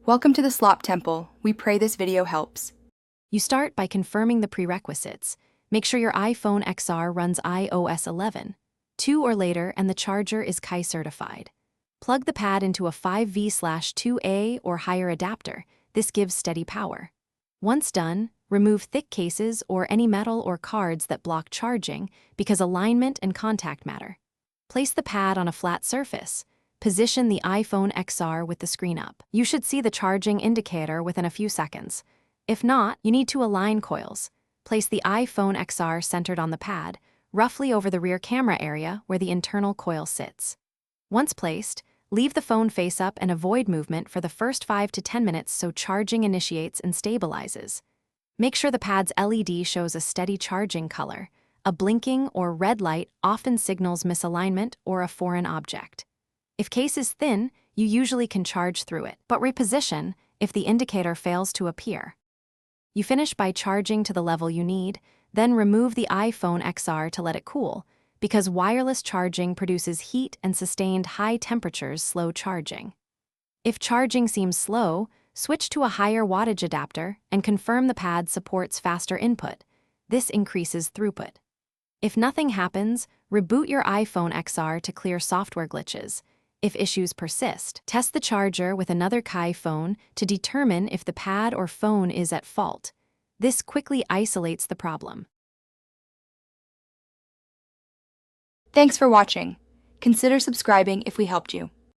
Welcome to the Slop Temple. We pray this video helps. You start by confirming the prerequisites. Make sure your iPhone XR runs iOS 11, 2 or later, and the charger is Qi certified. Plug the pad into a 5V/2A or higher adapter. This gives steady power. Once done, remove thick cases or any metal or cards that block charging because alignment and contact matter. Place the pad on a flat surface. Position the iPhone XR with the screen up. You should see the charging indicator within a few seconds. If not, you need to align coils. Place the iPhone XR centered on the pad, roughly over the rear camera area where the internal coil sits. Once placed, leave the phone face up and avoid movement for the first 5 to 10 minutes so charging initiates and stabilizes. Make sure the pad's LED shows a steady charging color. A blinking or red light often signals misalignment or a foreign object. If case is thin, you usually can charge through it, but reposition if the indicator fails to appear. You finish by charging to the level you need, then remove the iPhone XR to let it cool, because wireless charging produces heat and sustained high temperatures slow charging. If charging seems slow, switch to a higher wattage adapter and confirm the pad supports faster input. This increases throughput. If nothing happens, reboot your iPhone XR to clear software glitches. If issues persist, test the charger with another Qi phone to determine if the pad or phone is at fault. This quickly isolates the problem. Thanks for watching. Consider subscribing if we helped you.